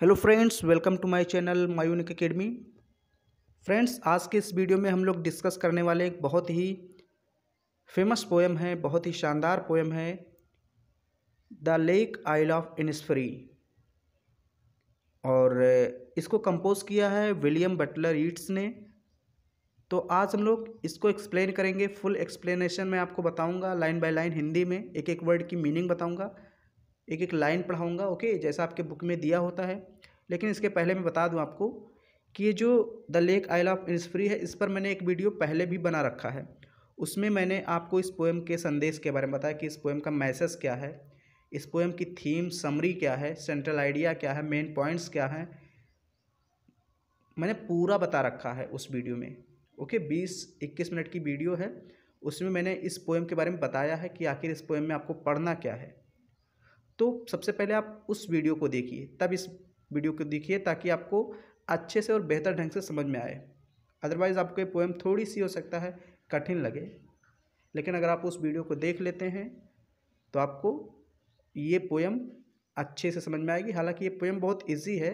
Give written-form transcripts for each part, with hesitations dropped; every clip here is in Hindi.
Hello friends, welcome to my channel my unique academy. Friends, आज के इस वीडियो में हम लोग डिस्कस करने वाले एक बहुत ही फेमस पोएम है, बहुत ही शानदार पोएम है, the lake isle of Innisfree. और इसको कंपोज किया है विलियम बटलर यीट्स ने। तो आज हम लोग इसको एक्सप्लेन करेंगे। फुल एक्सप्लेनेशन मैं आपको बताऊंगा, लाइन बाय लाइन हिंदी में एक एक वर्ड की मीनिंग बताऊंगा, एक एक लाइन पढ़ाऊंगा, ओके, जैसा आपके बुक में दिया होता है। लेकिन इसके पहले मैं बता दूं आपको कि ये जो the lake isle of Innisfree है, इस पर मैंने एक वीडियो पहले भी बना रखा है। उसमें मैंने आपको इस पोएम के संदेश के बारे में बताया कि इस पोएम का मैसेज क्या है, इस पोएम की थीम समरी क्या है, सेंट्रल आइडिया क्या है, मेन पॉइंट्स क्या हैं, मैंने पूरा बता रखा है उस वीडियो में। ओके, 20-21 मिनट की वीडियो है, उसमें मैंने इस पोएम के बारे में बताया है कि आखिर इस पोएम में आपको पढ़ना क्या है। तो सबसे पहले आप उस वीडियो को देखिए, तब इस वीडियो को देखिए, ताकि आपको अच्छे से और बेहतर ढंग से समझ में आए। अदरवाइज़ आपको ये पोएम थोड़ी सी हो सकता है कठिन लगे, लेकिन अगर आप उस वीडियो को देख लेते हैं तो आपको ये पोएम अच्छे से समझ में आएगी। हालांकि ये पोएम बहुत इजी है,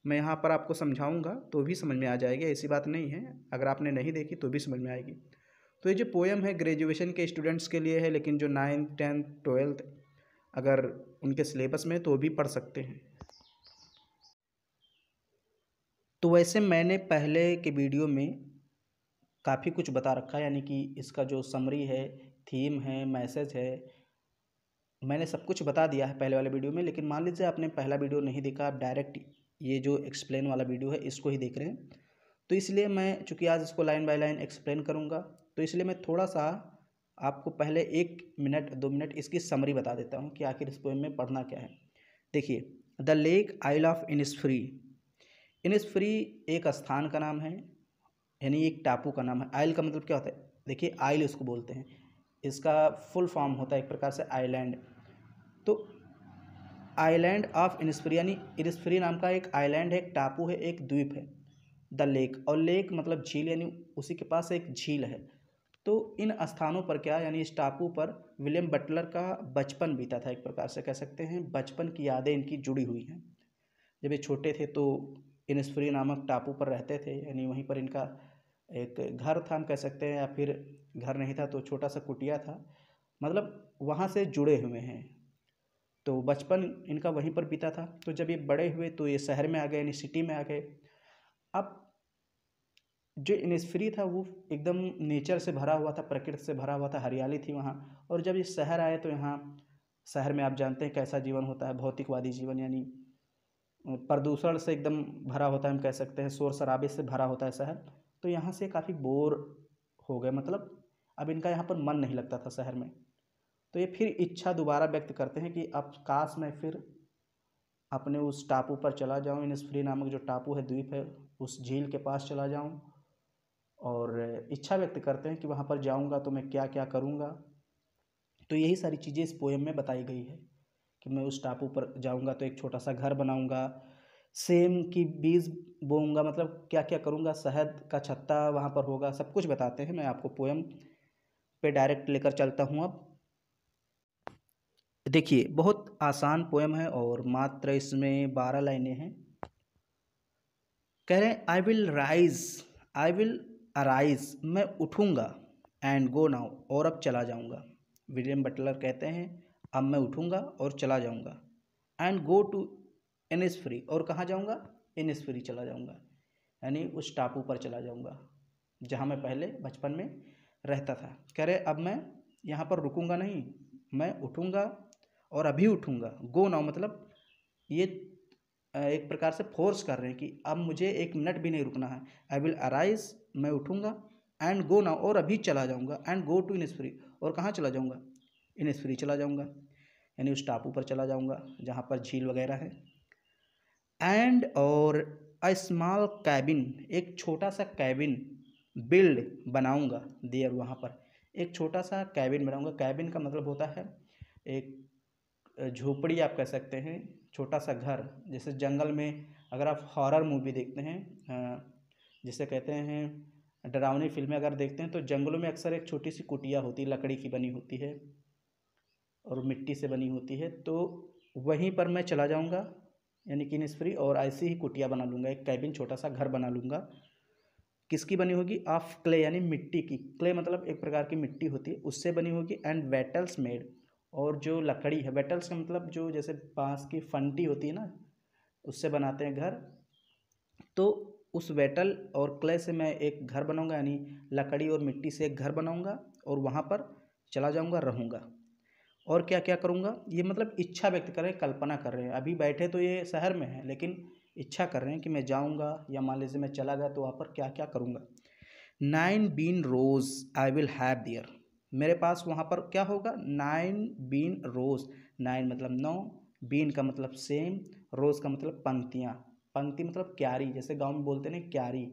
मैं यहाँ पर आपको समझाऊंगा तो भी समझ में आ जाएगी, ऐसी बात नहीं है। अगर आपने नहीं देखी तो भी समझ में आएगी। तो ये जो पोएम है ग्रेजुएशन के स्टूडेंट्स के लिए है, लेकिन जो 9th 10th 12th अगर उनके सिलेबस में तो भी पढ़ सकते हैं। तो वैसे मैंने पहले के वीडियो में काफ़ी कुछ बता रखा है, यानी कि इसका जो समरी है, थीम है, मैसेज है, मैंने सब कुछ बता दिया है पहले वाले वीडियो में। लेकिन मान लीजिए आपने पहला वीडियो नहीं देखा, आप डायरेक्ट ये जो एक्सप्लेन वाला वीडियो है इसको ही देख रहे हैं, तो इसलिए मैं चूँकि आज इसको लाइन बाय लाइन एक्सप्लेन करूँगा, तो इसलिए मैं थोड़ा सा आपको पहले 1 मिनट 2 मिनट इसकी समरी बता देता हूँ कि आखिर इस पोएम में पढ़ना क्या है। देखिए, the lake isle of Innisfree. Innisfree एक स्थान का नाम है, यानी एक टापू का नाम है। आइल का मतलब क्या होता है? देखिए, आइल इसको बोलते हैं, इसका फुल फॉर्म होता है एक प्रकार से आइलैंड। तो आइलैंड ऑफ इनिस्फ्री यानी इनिस्फ्री नाम का एक आइलैंड है, एक टापू है, एक द्वीप है। द लेक, और लेक मतलब झील, यानी उसी के पास एक झील है। तो इन स्थानों पर क्या, यानी इस टापू पर विलियम बटलर का बचपन बीता था, एक प्रकार से कह सकते हैं बचपन की यादें इनकी जुड़ी हुई हैं। जब ये छोटे थे तो इनिस्फ्री नामक टापू पर रहते थे, यानी वहीं पर इनका एक घर था हम कह सकते हैं, या फिर घर नहीं था तो छोटा सा कुटिया था, मतलब वहाँ से जुड़े हुए हैं। तो बचपन इनका वहीं पर बीता था। तो जब ये बड़े हुए तो ये शहर में आ गए, यानी सिटी में आ गए। अब जो इनिस्फ्री था वो एकदम नेचर से भरा हुआ था, प्रकृति से भरा हुआ था, हरियाली थी वहाँ। और जब ये शहर आए तो यहाँ शहर में आप जानते हैं कैसा जीवन होता है, भौतिकवादी जीवन, यानी प्रदूषण से एकदम भरा होता है हम कह सकते हैं, शोर शराबे से भरा होता है शहर। तो यहाँ से काफ़ी बोर हो गए, मतलब अब इनका यहाँ पर मन नहीं लगता था शहर में। तो ये फिर इच्छा दोबारा व्यक्त करते हैं कि अब काश मैं फिर अपने उस टापू पर चला जाऊँ, इनिस्फ्री नामक जो टापू है, द्वीप है, उस झील के पास चला जाऊँ। और इच्छा व्यक्त करते हैं कि वहाँ पर जाऊँगा तो मैं क्या क्या करूँगा। तो यही सारी चीज़ें इस पोएम में बताई गई है कि मैं उस टापू पर जाऊँगा तो एक छोटा सा घर बनाऊँगा, सेम की बीज बोऊँगा, मतलब क्या क्या करूँगा, शहद का छत्ता वहाँ पर होगा, सब कुछ बताते हैं। मैं आपको पोएम पे डायरेक्ट लेकर चलता हूँ। अब देखिए, बहुत आसान पोएम है और मात्र इसमें 12 लाइनें हैं। कह रहे हैं, आई विल अराइज, मैं उठूँगा, एंड गो नाउ, और अब चला जाऊँगा। विलियम बटलर कहते हैं अब मैं उठूँगा और चला जाऊँगा, एंड गो टू इनिस्फ्री, और कहाँ जाऊँगा? इनिस्फ्री चला जाऊँगा, यानी उस टापू पर चला जाऊँगा जहाँ मैं पहले बचपन में रहता था। कह रहे अब मैं यहाँ पर रुकूँगा नहीं, मैं उठूँगा और अभी उठूँगा। गो नाउ मतलब ये एक प्रकार से फोर्स कर रहे हैं कि अब मुझे 1 मिनट भी नहीं रुकना है। आई विल अराइज, मैं उठूँगा, एंड गो नाउ, और अभी चला जाऊँगा, एंड गो टू इनिस्फ्री, और कहाँ चला जाऊँगा? इनिस्फ्री चला जाऊँगा, यानी उस टापू पर चला जाऊँगा जहाँ पर झील वगैरह है। एंड, और अ स्मॉल कैबिन, एक छोटा सा कैबिन बिल्ड बनाऊँगा देयर, वहाँ पर एक छोटा सा कैबिन बनाऊँगा। कैबिन का मतलब होता है एक झोपड़ी आप कह सकते हैं, छोटा सा घर। जैसे जंगल में अगर आप हॉरर मूवी देखते हैं, जिसे कहते हैं डरावनी फिल्में अगर देखते हैं, तो जंगलों में अक्सर एक छोटी सी कुटिया होती है, लकड़ी की बनी होती है और मिट्टी से बनी होती है। तो वहीं पर मैं चला जाऊंगा यानी कि इनिसफ्री, और ऐसी ही कुटिया बना लूँगा, एक कैबिन छोटा सा घर बना लूँगा। किसकी बनी होगी? ऑफ क्ले, यानी मिट्टी की। क्ले मतलब एक प्रकार की मिट्टी होती है, उससे बनी होगी। एंड वेटल्स मेड, और जो लकड़ी है, वेटल्स का मतलब जो जैसे बांस की फंटी होती है ना, उससे बनाते हैं घर। तो उस वेटल और क्ले से मैं एक घर बनाऊंगा, यानी लकड़ी और मिट्टी से एक घर बनाऊंगा और वहाँ पर चला जाऊंगा, रहूंगा। और क्या क्या करूंगा, ये मतलब इच्छा व्यक्त कर रहे हैं, कल्पना कर रहे हैं। अभी बैठे तो ये शहर में है, लेकिन इच्छा कर रहे हैं कि मैं जाऊंगा, या मान लीजिए मैं चला गया तो वहाँ पर क्या क्या करूंगा। 9 bean rows I will have there, मेरे पास वहाँ पर क्या होगा? 9 बीन रोज, 9 मतलब 9, बीन का मतलब सेम, रोज का मतलब पंक्तियाँ। पंक्ति मतलब क्यारी, जैसे गांव में बोलते हैं ना क्यारी,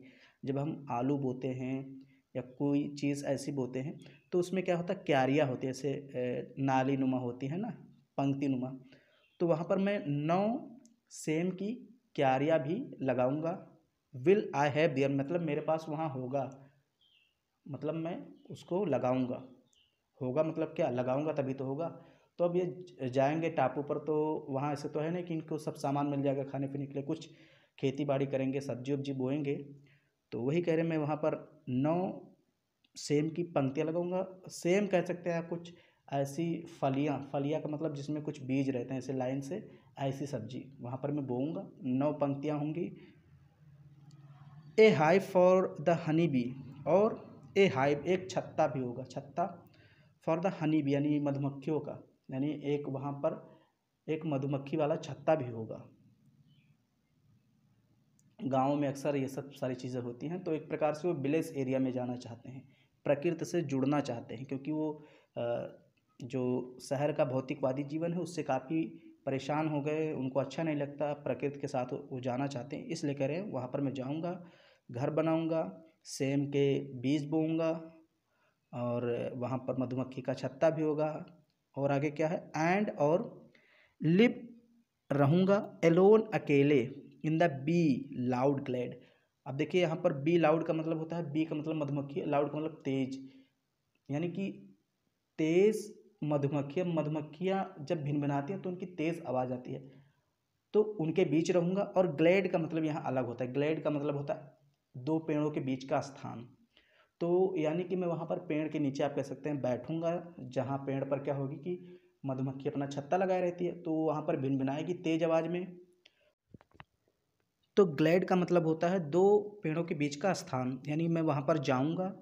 जब हम आलू बोते हैं या कोई चीज़ ऐसी बोते हैं तो उसमें क्या होता है, क्यारियाँ होती है, ऐसे नाली नुमा होती है ना, पंक्ति नुमा। तो वहाँ पर मैं 9 सेम की क्यारियाँ भी लगाऊंगा। विल आई हैव देयर मतलब मेरे पास वहाँ होगा, मतलब मैं उसको लगाऊंगा। होगा मतलब क्या, लगाऊंगा तभी तो होगा। तो अब ये जाएंगे टापू पर, तो वहाँ ऐसे तो है नहीं कि इनको सब सामान मिल जाएगा खाने पीने के लिए, कुछ खेती बाड़ी करेंगे, सब्जी वब्जी बोएंगे। तो वही कह रहे हैं, मैं वहाँ पर 9 सेम की पंक्तियाँ लगाऊंगा। सेम कह सकते हैं आप, कुछ ऐसी फलियाँ, फलियाँ का मतलब जिसमें कुछ बीज रहते हैं ऐसे लाइन से, ऐसी सब्जी वहाँ पर मैं बोऊंगा। 9 पंक्तियाँ होंगी। A hive for the honey bee, और ए हाइव एक छत्ता भी होगा, छत्ता फॉर द हनी बी यानी मधुमक्खियों का, यानी एक वहाँ पर एक मधुमक्खी वाला छत्ता भी होगा। गाँव में अक्सर ये सब सारी चीज़ें होती हैं। तो एक प्रकार से वो विलेज एरिया में जाना चाहते हैं, प्रकृति से जुड़ना चाहते हैं, क्योंकि वो जो शहर का भौतिकवादी जीवन है उससे काफ़ी परेशान हो गए, उनको अच्छा नहीं लगता, प्रकृति के साथ वो जाना चाहते हैं। इसलिए कह रहे हैं वहाँ पर मैं जाऊँगा, घर बनाऊँगा, सेम के बीज बोऊँगा, और वहाँ पर मधुमक्खी का छत्ता भी होगा। और आगे क्या है, एंड और लिव रहूँगा, एलोन अकेले, in the bee loud glad. अब देखिए यहाँ पर बी लाउड का मतलब होता है, बी का मतलब मधुमक्खी, लाउड का मतलब तेज, यानी कि तेज मधुमक्खियाँ, मधुमक्खियाँ जब भिनभिनाती हैं तो उनकी तेज़ आवाज़ आती है, तो उनके बीच रहूँगा। और ग्लेड का मतलब यहाँ अलग होता है, ग्लेड का मतलब होता है 2 पेड़ों के बीच का स्थान। तो यानी कि मैं वहाँ पर पेड़ के नीचे आप कह सकते हैं बैठूंगा, जहाँ पेड़ पर क्या होगी कि मधुमक्खी अपना छत्ता लगाए रहती है, तो वहाँ पर भिनभिनाएगी तेज आवाज़ में। तो ग्लैड का मतलब होता है 2 पेड़ों के बीच का स्थान, यानी मैं वहाँ पर जाऊँगा।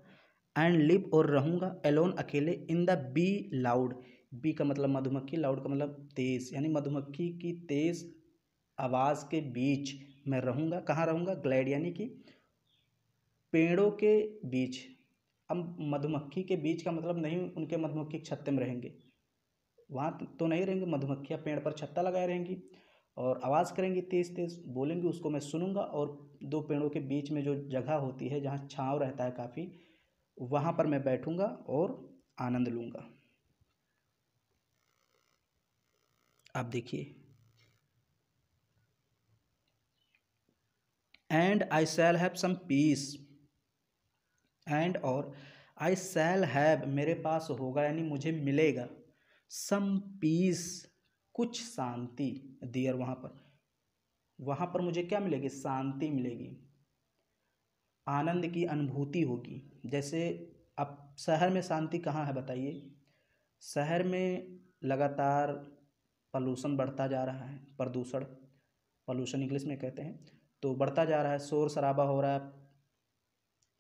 एंड लिव और रहूँगा, एलोन अकेले, in the bee loud, bee का मतलब मधुमक्खी, लाउड का मतलब तेज़, यानी मधुमक्खी की तेज़ आवाज़ के बीच मैं रहूँगा। कहाँ रहूँगा? ग्लैड यानी कि पेड़ों के बीच। अब मधुमक्खी के बीच का मतलब नहीं उनके मधुमक्खी के छत्ते में रहेंगे, वहाँ तो नहीं रहेंगे, मधुमक्खियाँ पेड़ पर छत्ता लगाए रहेंगी और आवाज़ करेंगी, तेज़ तेज़ बोलेंगी, उसको मैं सुनूंगा। और 2 पेड़ों के बीच में जो जगह होती है जहाँ छाँव रहता है काफ़ी, वहाँ पर मैं बैठूंगा और आनंद लूँगा। आप देखिए, and I shall have some peace, and और आई शैल हैव मेरे पास होगा, यानी मुझे मिलेगा, सम पीस कुछ शांति, दियर वहाँ पर मुझे क्या मिलेगी? शांति मिलेगी, आनंद की अनुभूति होगी। जैसे अब शहर में शांति कहाँ है बताइए? शहर में लगातार पॉल्यूशन बढ़ता जा रहा है, प्रदूषण, पॉल्यूशन इंग्लिश में कहते हैं, तो बढ़ता जा रहा है, शोर शराबा हो रहा है,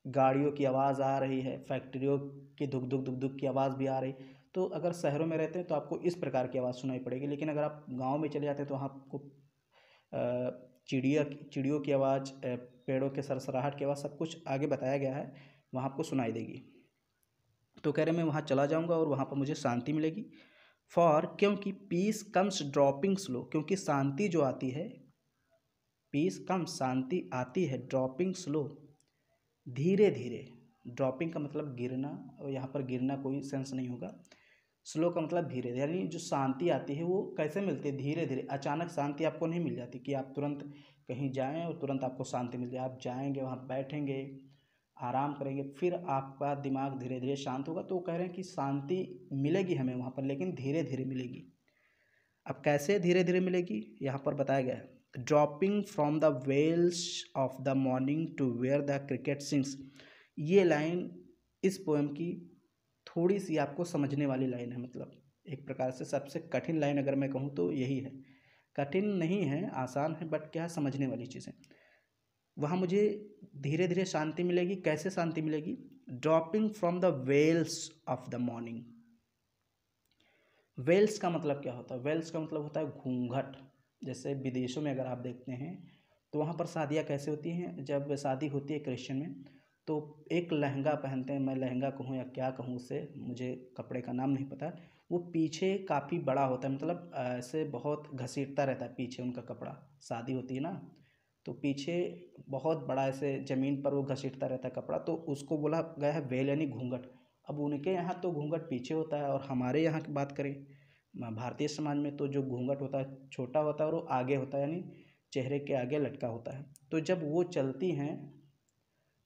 गाड़ियों की आवाज़ आ रही है, फैक्ट्रियों की धुक धुक धुक धुक की आवाज़ भी आ रही। तो अगर शहरों में रहते हैं तो आपको इस प्रकार की आवाज़ सुनाई पड़ेगी, लेकिन अगर आप गांव में चले जाते हैं तो वहाँ आपको चिड़ियों की आवाज़, पेड़ों के सरसराहट की आवाज़, सब कुछ आगे बताया गया है, वहाँ आपको सुनाई देगी। तो कह रहे मैं वहाँ चला जाऊँगा और वहाँ पर मुझे शांति मिलेगी। फॉर क्योंकि पीस कम्स ड्रॉपिंग स्लो, क्योंकि शांति जो आती है, पीस कम शांति आती है, ड्रॉपिंग स्लो धीरे धीरे। ड्रॉपिंग का मतलब गिरना, और यहाँ पर गिरना कोई सेंस नहीं होगा। स्लो का मतलब धीरे, यानी जो शांति आती है वो कैसे मिलती है? धीरे धीरे। अचानक शांति आपको नहीं मिल जाती कि आप तुरंत कहीं जाएं और तुरंत आपको शांति मिल जाए। आप जाएंगे, वहाँ बैठेंगे, आराम करेंगे, फिर आपका दिमाग धीरे धीरे शांत होगा। तो कह रहे हैं कि शांति मिलेगी हमें वहाँ पर, लेकिन धीरे धीरे मिलेगी। अब कैसे धीरे धीरे मिलेगी यहाँ पर बताया गया है, dropping from the veils of the morning to where the cricket sings. ये लाइन इस पोएम की थोड़ी सी आपको समझने वाली लाइन है, मतलब एक प्रकार से सबसे कठिन लाइन अगर मैं कहूँ तो यही है। कठिन नहीं है, आसान है, बट क्या समझने वाली चीज़ है। वहाँ मुझे धीरे धीरे शांति मिलेगी। कैसे शांति मिलेगी? Dropping from the veils of the morning. Veils का मतलब क्या होता है? वेल्स का मतलब होता है घूंघट। जैसे विदेशों में अगर आप देखते हैं तो वहाँ पर शादियाँ कैसे होती हैं, जब शादी होती है क्रिश्चियन में तो एक लहंगा पहनते हैं, मैं लहंगा कहूँ या क्या कहूँ उसे, मुझे कपड़े का नाम नहीं पता। वो पीछे काफ़ी बड़ा होता है, मतलब ऐसे बहुत घसीटता रहता है पीछे उनका कपड़ा। शादी होती है ना तो पीछे बहुत बड़ा ऐसे ज़मीन पर वो घसीटता रहता है कपड़ा, तो उसको बोला गया है वेल यानी घूंघट। अब उनके यहाँ तो घूंघट पीछे होता है और हमारे यहाँ की बात करें भारतीय समाज में तो जो घूंघट होता है छोटा होता है और वो आगे होता है, यानी चेहरे के आगे लटका होता है। तो जब वो चलती हैं,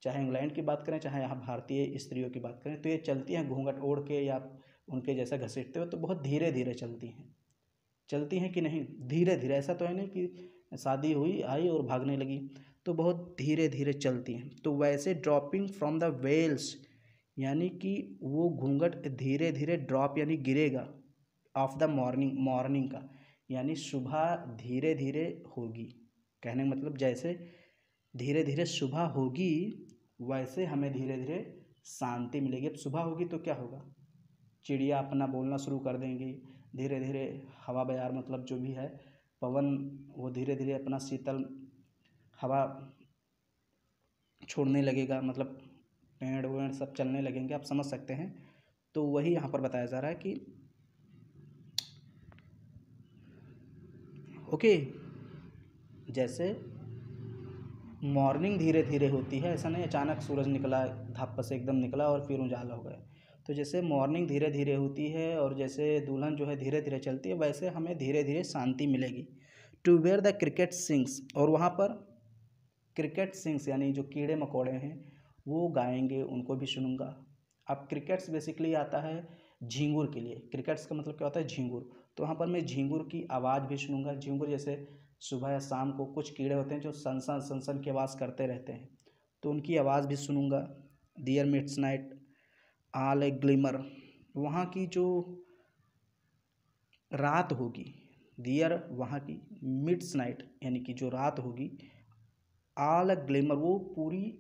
चाहे इंग्लैंड की बात करें चाहे यहाँ भारतीय स्त्रियों की बात करें, तो ये चलती हैं घूंघट ओढ़ के या उनके जैसा घसीटते हो, तो बहुत धीरे धीरे चलती हैं। चलती हैं कि नहीं? धीरे धीरे। ऐसा तो है नहीं कि शादी हुई आई और भागने लगी, तो बहुत धीरे धीरे चलती हैं। तो वैसे ड्रॉपिंग फ्रॉम द वेल्स यानी कि वो घूंघट धीरे धीरे ड्रॉप यानी गिरेगा ऑफ द मॉर्निंग, मॉर्निंग का यानी सुबह धीरे धीरे होगी। कहने का मतलब जैसे धीरे धीरे सुबह होगी वैसे हमें धीरे धीरे शांति मिलेगी। अब सुबह होगी तो क्या होगा? चिड़िया अपना बोलना शुरू कर देंगी, धीरे धीरे हवा बयार मतलब जो भी है पवन वो धीरे धीरे अपना शीतल हवा छोड़ने लगेगा, मतलब पेड़ वेड़ सब चलने लगेंगे, आप समझ सकते हैं। तो वही यहाँ पर बताया जा रहा है कि ओके, जैसे मॉर्निंग धीरे धीरे होती है, ऐसा नहीं अचानक सूरज निकला धप से एकदम निकला और फिर उजाला हो गया। तो जैसे मॉर्निंग धीरे धीरे होती है और जैसे दुल्हन जो है धीरे धीरे चलती है, वैसे हमें धीरे धीरे शांति मिलेगी। To where the cricket sings, और वहाँ पर क्रिकेट सिंग्स यानी जो कीड़े मकोड़े हैं वो गाएंगे, उनको भी सुनूंगा। अब क्रिकेट्स बेसिकली आता है झींगुर के लिए। क्रिकेट्स का मतलब क्या होता है? झींगुर। तो वहाँ पर मैं झींगुर की आवाज़ भी सुनूंगा। झींगुर जैसे सुबह या शाम को कुछ कीड़े होते हैं जो सन सन सन की आवाज़ करते रहते हैं, तो उनकी आवाज़ भी सुनूंगा। डियर मिड्स नाइट ऑल ए ग्लिमर, वहाँ की जो रात होगी, डियर वहाँ की, मिड्स नाइट यानी कि जो रात होगी, ऑल ग्लिमर वो पूरी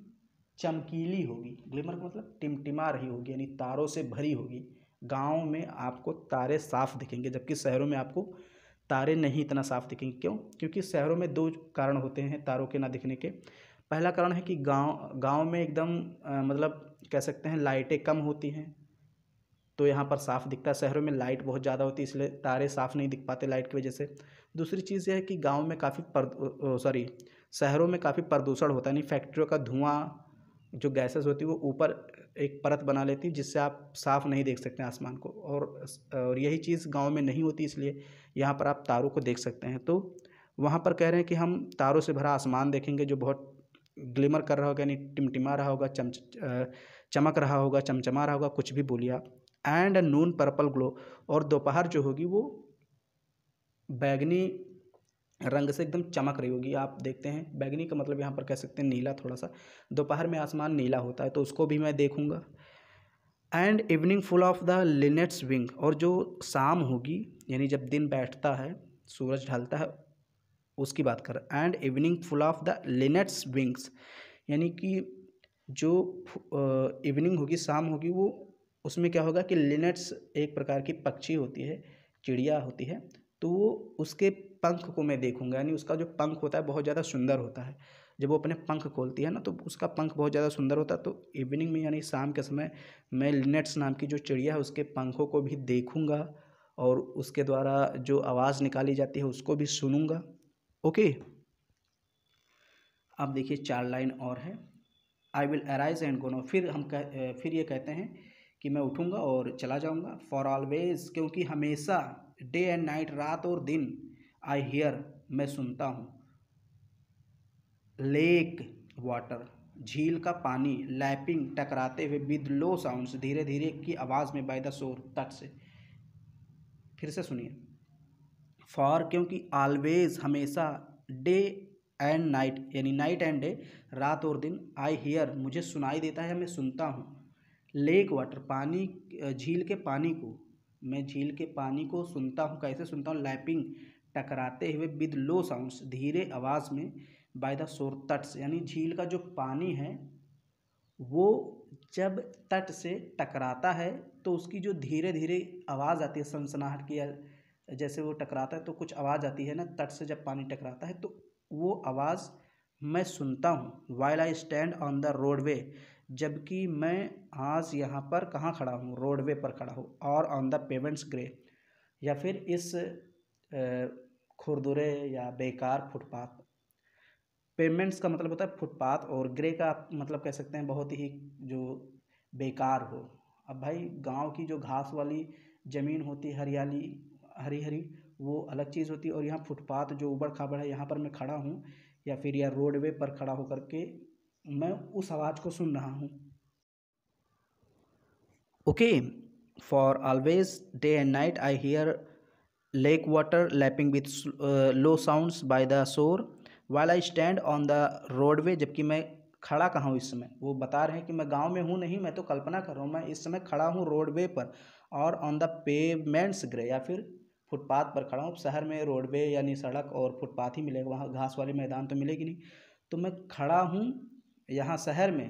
चमकीली होगी। ग्लिमर का मतलब टिमटिमा रही होगी यानी तारों से भरी होगी। गांव में आपको तारे साफ दिखेंगे जबकि शहरों में आपको तारे नहीं इतना साफ दिखेंगे। क्यों? क्योंकि शहरों में दो कारण होते हैं तारों के ना दिखने के। पहला कारण है कि गांव में एकदम मतलब कह सकते हैं लाइटें कम होती हैं तो यहाँ पर साफ दिखता है। शहरों में लाइट बहुत ज़्यादा होती है इसलिए तारे साफ नहीं दिख पाते लाइट की वजह से। दूसरी चीज़ यह है कि गांव में काफ़ी शहरों में काफ़ी प्रदूषण होता है, यानी फैक्ट्रियों का धुआं जो गैसेस होती है वो ऊपर एक परत बना लेती है जिससे आप साफ नहीं देख सकते आसमान को, और यही चीज़ गांव में नहीं होती इसलिए यहाँ पर आप तारों को देख सकते हैं। तो वहाँ पर कह रहे हैं कि हम तारों से भरा आसमान देखेंगे जो बहुत ग्लिमर कर रहा होगा यानी टिमटिमा रहा होगा, चमक रहा होगा, चमचमा रहा होगा, कुछ भी बोलिए आप। एंड नून पर्पल ग्लो, और दोपहर जो होगी वो बैगनी रंग से एकदम चमक रही होगी। आप देखते हैं बैगनी का मतलब यहाँ पर कह सकते हैं नीला, थोड़ा सा दोपहर में आसमान नीला होता है तो उसको भी मैं देखूंगा। And evening full of the linnet's wing, और जो शाम होगी यानी जब दिन बैठता है सूरज ढलता है उसकी बात कर। And evening full of the linnet's wings, यानी कि जो इवनिंग होगी शाम होगी वो उसमें क्या होगा कि लिनेट्स एक प्रकार की पक्षी होती है, चिड़िया होती है, तो वो उसके पंख को मैं देखूंगा, यानी उसका जो पंख होता है बहुत ज़्यादा सुंदर होता है। जब वो अपने पंख खोलती है ना तो उसका पंख बहुत ज़्यादा सुंदर होता है। तो इवनिंग में यानी शाम के समय मैं लिनेट्स नाम की जो चिड़िया है उसके पंखों को भी देखूंगा और उसके द्वारा जो आवाज़ निकाली जाती है उसको भी सुनूंगा। ओके, अब देखिए 4 लाइन और है। I will arise and go now, फिर ये कहते हैं कि मैं उठूँगा और चला जाऊँगा। फॉर ऑलवेज, क्योंकि हमेशा, डे एंड नाइट, रात और दिन, आई हियर, मैं सुनता हूँ। लेक वाटर, झील का पानी, लैपिंग, टकराते हुए, विद लो साउंड्स, धीरे धीरे की आवाज़ में, बाय द शोर, तट से। फिर से सुनिए। फॉर क्योंकि, ऑलवेज हमेशा, डे एंड नाइट, यानी नाइट एंड डे, रात और दिन, आई हियर, मुझे सुनाई देता है, मैं सुनता हूँ, लेक वाटर, पानी, झील के पानी को, मैं झील के पानी को सुनता हूँ। कैसे सुनता हूँ? लैपिंग, टकराते हुए, विद लो साउंड्स, धीरे आवाज़ में, बाय द शोर, तट से, यानी झील का जो पानी है वो जब तट से टकराता है तो उसकी जो धीरे धीरे आवाज़ आती है, सनसनाहट की, या जैसे वो टकराता है तो कुछ आवाज़ आती है ना, तट से जब पानी टकराता है तो वो आवाज़ मैं सुनता हूँ। While I stand on the roadway, जबकि मैं आज यहाँ पर कहाँ खड़ा हूँ? रोडवे पर खड़ा हूँ। और ऑन द पेमेंट्स ग्रे, या फिर इस खुरदुरे या बेकार फुटपाथ। पेमेंट्स का मतलब होता है फुटपाथ, और ग्रे का मतलब कह सकते हैं बहुत ही जो बेकार हो। अब भाई गांव की जो घास वाली ज़मीन होती है, हरियाली, हरी हरी, वो अलग चीज़ होती है, और यहाँ फुटपाथ जो ऊबड़ खाबड़ है, यहाँ पर मैं खड़ा हूँ, या फिर या रोडवे पर खड़ा होकर के मैं उस आवाज़ को सुन रहा हूँ। Okay, for always day and night I hear lake water lapping with low sounds by the shore, while I stand on the roadway, जबकि मैं खड़ा कहाँ हूँ इस समय? वो बता रहे हैं कि मैं गांव में हूँ नहीं, मैं तो कल्पना कर रहा हूँ, मैं इस समय खड़ा हूँ रोडवे पर। और ऑन द पेमेंट्स ग्रे, या फिर फुटपाथ पर खड़ा हूँ। शहर में रोडवे यानी सड़क और फुटपाथ ही मिलेगा, वहाँ घास वाली मैदान तो मिलेगी नहीं। तो मैं खड़ा हूँ यहाँ शहर में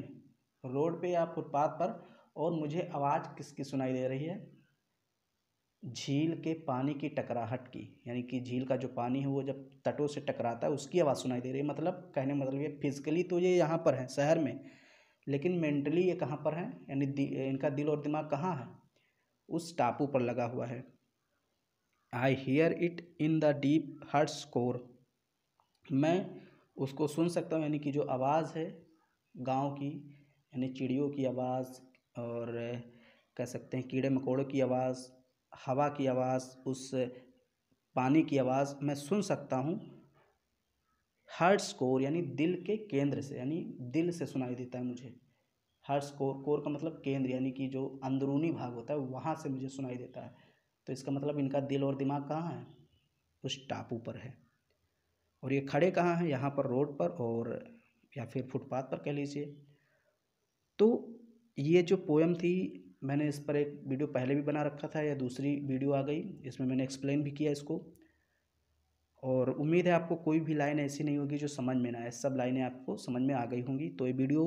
रोड पे या फुटपाथ पर, और मुझे आवाज़ किसकी सुनाई दे रही है? झील के पानी की टकराहट की, यानी कि झील का जो पानी है वो जब तटों से टकराता है उसकी आवाज़ सुनाई दे रही है। मतलब कहने का मतलब ये, फिजिकली तो ये यहाँ पर है शहर में, लेकिन मेंटली ये कहाँ पर है? यानी इनका दिल और दिमाग कहाँ है? उस टापू पर लगा हुआ है। I hear it in the deep heart's core, मैं उसको सुन सकता हूँ, यानी कि जो आवाज़ है गांव की, यानी चिड़ियों की आवाज़, और कह सकते हैं कीड़े मकोड़ों की आवाज़, हवा की आवाज़, उस पानी की आवाज़ मैं सुन सकता हूँ। हार्ट्स कोर, यानी दिल के केंद्र से, यानी दिल से सुनाई देता है मुझे। हार्ट्स कोर, कोर का मतलब केंद्र, यानी कि जो अंदरूनी भाग होता है वहाँ से मुझे सुनाई देता है। तो इसका मतलब इनका दिल और दिमाग कहाँ है? उस टापू पर है। और ये खड़े कहाँ हैं? यहाँ पर रोड पर, और या फिर फुटपाथ पर कह लीजिए। तो ये जो पोएम थी, मैंने इस पर एक वीडियो पहले भी बना रखा था, या दूसरी वीडियो आ गई, इसमें मैंने एक्सप्लेन भी किया इसको। और उम्मीद है आपको कोई भी लाइन ऐसी नहीं होगी जो समझ में ना आए, सब लाइनें आपको समझ में आ गई होंगी। तो ये वीडियो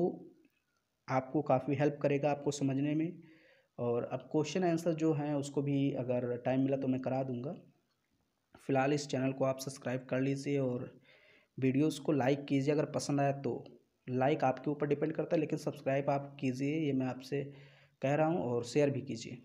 आपको काफ़ी हेल्प करेगा आपको समझने में। और अब क्वेश्चन आंसर जो हैं उसको भी अगर टाइम मिला तो मैं करा दूँगा। फ़िलहाल इस चैनल को आप सब्सक्राइब कर लीजिए, और वीडियोस को लाइक कीजिए अगर पसंद आया तो। लाइक आपके ऊपर डिपेंड करता है, लेकिन सब्सक्राइब आप कीजिए, ये मैं आपसे कह रहा हूँ, और शेयर भी कीजिए।